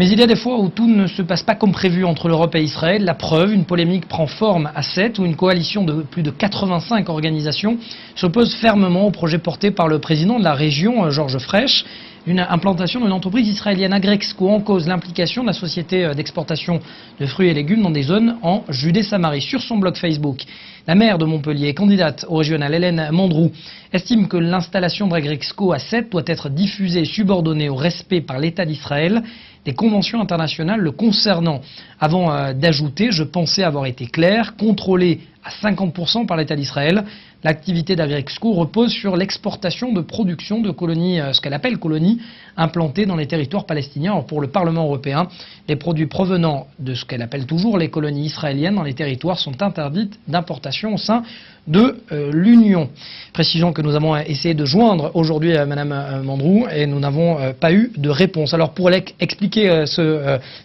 Mais il y a des fois où tout ne se passe pas comme prévu entre l'Europe et Israël. La preuve, une polémique prend forme à Sète, où une coalition de plus de 85 organisations s'oppose fermement au projet porté par le président de la région, Georges Frech, d'une implantation d'une entreprise israélienne Agrexco, en cause l'implication de la société d'exportation de fruits et légumes dans des zones en Judée-Samarie. Sur son blog Facebook, la maire de Montpellier, candidate au régional, Hélène Mandroux, estime que l'installation d'Agrexco à Sète doit être diffusée et subordonnée au respect par l'État d'Israël des conventions internationales le concernant. Avant d'ajouter, je pensais avoir été clair, contrôlé à 50% par l'État d'Israël. L'activité d'Agrexco repose sur l'exportation de production de colonies, ce qu'elle appelle colonies, implantées dans les territoires palestiniens. Alors pour le Parlement européen, les produits provenant de ce qu'elle appelle toujours les colonies israéliennes dans les territoires sont interdites d'importation au sein de l'Union. Précisons que nous avons essayé de joindre aujourd'hui Madame Mandroux et nous n'avons pas eu de réponse. Alors pour expliquer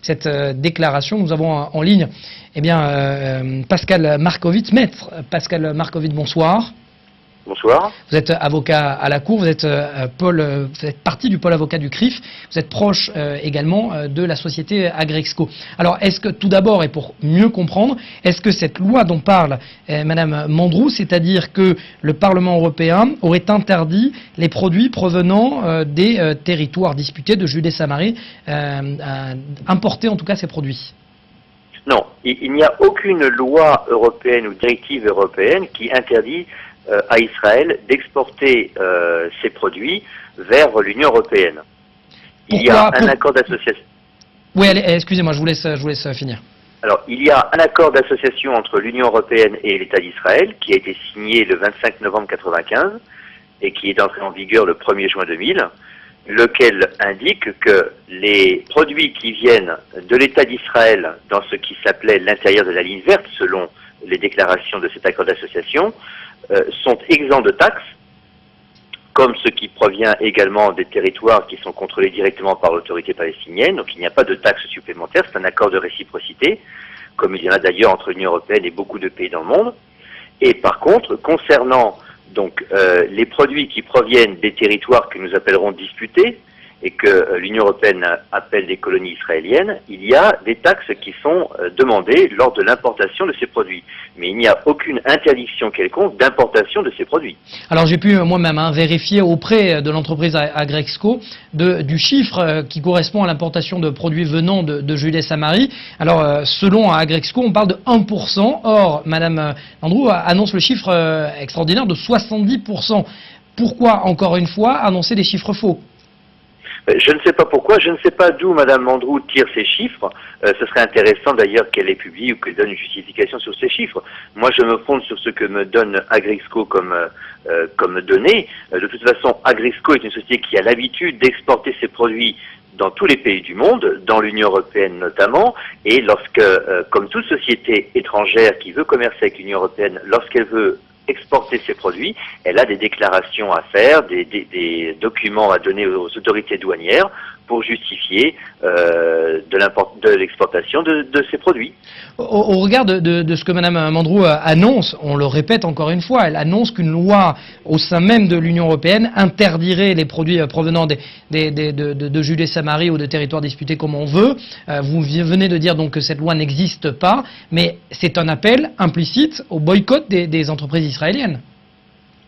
cette déclaration, nous avons en ligne Pascal Markovitz, maître Pascal Markovitz, bonsoir. Bonsoir. Vous êtes avocat à la Cour, vous êtes partie du pôle avocat du CRIF, vous êtes proche également de la société Agrexco. Alors, est-ce que, tout d'abord, et pour mieux comprendre, est-ce que cette loi dont parle Madame Mandroux, c'est-à-dire que le Parlement européen aurait interdit les produits provenant des territoires disputés de Judée-Samarie, importer en tout cas ces produits? Non, il n'y a aucune loi européenne ou directive européenne qui interdit à Israël d'exporter ses produits vers l'Union européenne. Il y a un accord d'association. Oui, excusez-moi, je vous laisse finir. Alors, il y a un accord d'association entre l'Union européenne et l'État d'Israël qui a été signé le 25 novembre 1995 et qui est entré en vigueur le 1er juin 2000, lequel indique que les produits qui viennent de l'État d'Israël dans ce qui s'appelait l'intérieur de la ligne verte, selon les déclarations de cet accord d'association, sont exempts de taxes, comme ce qui provient également des territoires qui sont contrôlés directement par l'autorité palestinienne. Donc il n'y a pas de taxes supplémentaires, c'est un accord de réciprocité, comme il y en a d'ailleurs entre l'Union européenne et beaucoup de pays dans le monde. Et par contre, concernant donc les produits qui proviennent des territoires que nous appellerons disputés, et que l'Union européenne appelle des colonies israéliennes, il y a des taxes qui sont demandées lors de l'importation de ces produits. Mais il n'y a aucune interdiction quelconque d'importation de ces produits. Alors j'ai pu moi-même vérifier auprès de l'entreprise Agrexco du chiffre qui correspond à l'importation de produits venant de Judée-Samarie. Alors selon Agrexco, on parle de 1%. Or, Madame Mandroux annonce le chiffre extraordinaire de 70%. Pourquoi, encore une fois, annoncer des chiffres faux ? Je ne sais pas pourquoi, je ne sais pas d'où Mme Mandroux tire ces chiffres. Ce serait intéressant d'ailleurs qu'elle les publie ou qu'elle donne une justification sur ces chiffres. Moi, je me fonde sur ce que me donne Agrexco comme données. De toute façon, Agrexco est une société qui a l'habitude d'exporter ses produits dans tous les pays du monde, dans l'Union européenne notamment, et lorsque, comme toute société étrangère qui veut commercer avec l'Union européenne, lorsqu'elle veut exporter ses produits, elle a des déclarations à faire, des documents à donner aux autorités douanières pour justifier de l'exportation de ces produits. Au regard de ce que Mme Mandroux annonce, on le répète encore une fois, elle annonce qu'une loi au sein même de l'Union européenne interdirait les produits provenant de Judée-Samarie ou de territoires disputés comme on veut. Vous venez de dire donc que cette loi n'existe pas, mais c'est un appel implicite au boycott des entreprises israéliennes.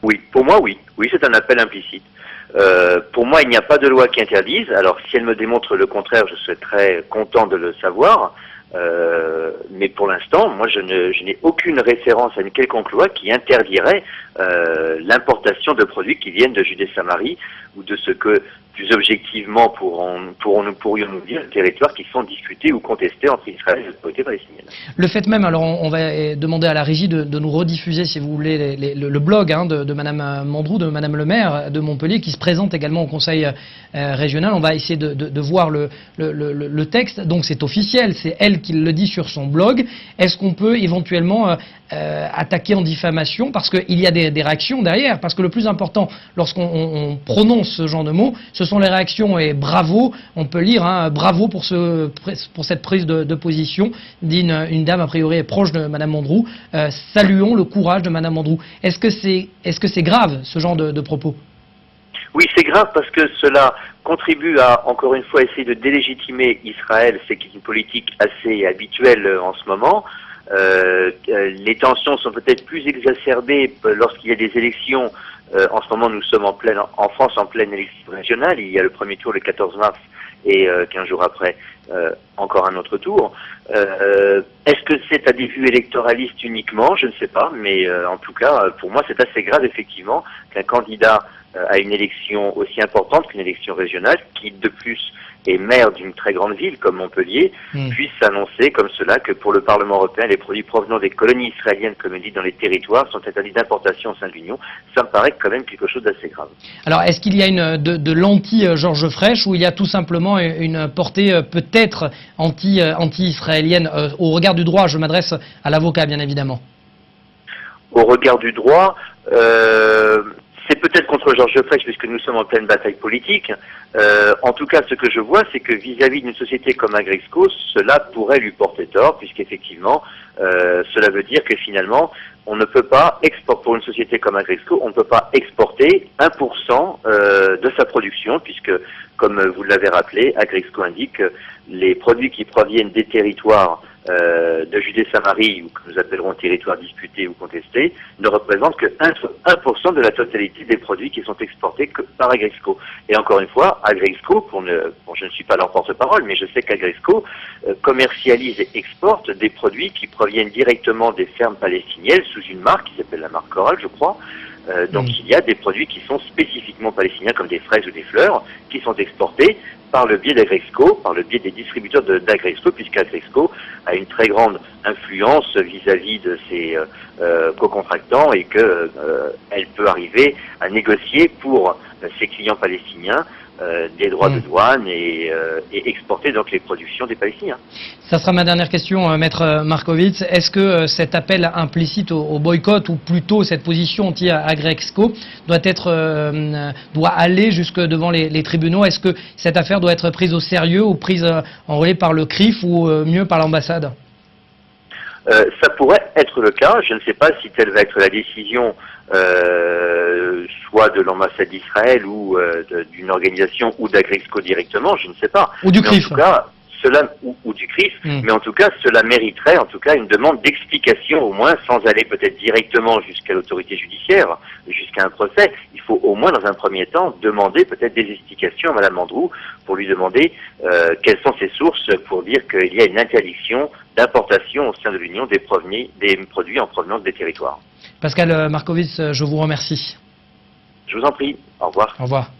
Oui, pour moi oui. Oui, c'est un appel implicite. Pour moi, il n'y a pas de loi qui interdise. Alors, si elle me démontre le contraire, je serais très content de le savoir. Mais pour l'instant, moi, je n'ai aucune référence à une quelconque loi qui interdirait l'importation de produits qui viennent de Judée-Samarie ou de ce que, plus objectivement, pourrions-nous dire, des territoires qui sont discutés ou contestés entre Israël et l'autorité palestinienne. Le fait même, alors on va demander à la régie de nous rediffuser, si vous voulez, le blog de Mme Mandroux, de Mme le maire de Montpellier, qui se présente également au Conseil régional. On va essayer de voir le texte. Donc c'est officiel, c'est elle qui le dit sur son blog. Est-ce qu'on peut éventuellement attaquer en diffamation, parce qu'il y a des réactions derrière, parce que le plus important lorsqu'on prononce ce genre de mots, ce sont les réactions, et bravo, on peut lire bravo pour cette prise de position, dit une dame a priori proche de Mme Mandroux. Saluons le courage de Mme Mandroux. Est-ce que c'est grave ce genre de propos? Oui, c'est grave parce que cela contribue à, encore une fois, essayer de délégitimer Israël, c'est une politique assez habituelle en ce moment. Les tensions sont peut-être plus exacerbées lorsqu'il y a des élections. En ce moment, nous sommes en France en pleine élection régionale. Il y a le premier tour le 14 mars et 15 jours après, encore un autre tour. Est-ce que c'est à des vues électoralistes uniquement? Je ne sais pas, mais en tout cas, pour moi, c'est assez grave, effectivement, qu'un candidat à une élection aussi importante qu'une élection régionale, qui de plus est maire d'une très grande ville comme Montpellier, puisse annoncer comme cela que pour le Parlement européen, les produits provenant des colonies israéliennes, comme on dit, dans les territoires, sont interdits d'importation au sein de l'Union. Ça me paraît quand même quelque chose d'assez grave. Alors, est-ce qu'il y a de l'anti-Georges Frêche, ou il y a tout simplement une portée peut-être anti-israélienne au regard du droit? Je m'adresse à l'avocat, bien évidemment. Au regard du droit, c'est peut-être contre Georges Frêche, puisque nous sommes en pleine bataille politique. En tout cas, ce que je vois, c'est que vis-à-vis d'une société comme Agrexco, cela pourrait lui porter tort, puisqu'effectivement, cela veut dire que finalement, on ne peut pas exporter, pour une société comme Agrexco, on ne peut pas exporter 1% de sa production, puisque, comme vous l'avez rappelé, Agrexco indique que les produits qui proviennent des territoires de Judée-Samarie, ou que nous appellerons territoires disputés ou contestés, ne représentent que 1% de la totalité des produits qui sont exportés par Agrexco. Et encore une fois, Agrexco, je ne suis pas leur porte-parole, mais je sais qu'Agrexco commercialise et exporte des produits qui proviennent directement des fermes palestiniennes sous une marque qui s'appelle la marque Coral, je crois. Donc il y a des produits qui sont spécifiquement palestiniens, comme des fraises ou des fleurs, qui sont exportés par le biais d'Agrexco, par le biais des distributeurs d'Agrexco, puisqu'Agrexco a une très grande influence vis-à-vis de ses co-contractants et qu'elle peut arriver à négocier pour ses clients palestiniens des droits de douane et exporter donc les productions des Palestiniens. Ça sera ma dernière question, Maître Markovits. Est-ce que cet appel implicite au boycott, ou plutôt cette position anti-Agrexco, doit aller jusque devant les tribunaux? Est-ce que cette affaire doit être prise au sérieux ou prise en relais par le CRIF ou mieux par l'ambassade? Ça pourrait être le cas. Je ne sais pas si telle va être la décision soit de l'ambassade d'Israël ou d'une organisation ou d'Agrexco directement, je ne sais pas. Ou du CRIF. En tout cas, ou du CRIF, mais en tout cas, cela mériterait en tout cas une demande d'explication, au moins, sans aller peut-être directement jusqu'à l'autorité judiciaire, jusqu'à un procès. Il faut au moins, dans un premier temps, demander peut-être des explications à Mme Andrew pour lui demander quelles sont ses sources pour dire qu'il y a une interdiction d'importation au sein de l'Union des produits en provenance des territoires. Pascal Markovits, je vous remercie. Je vous en prie. Au revoir. Au revoir.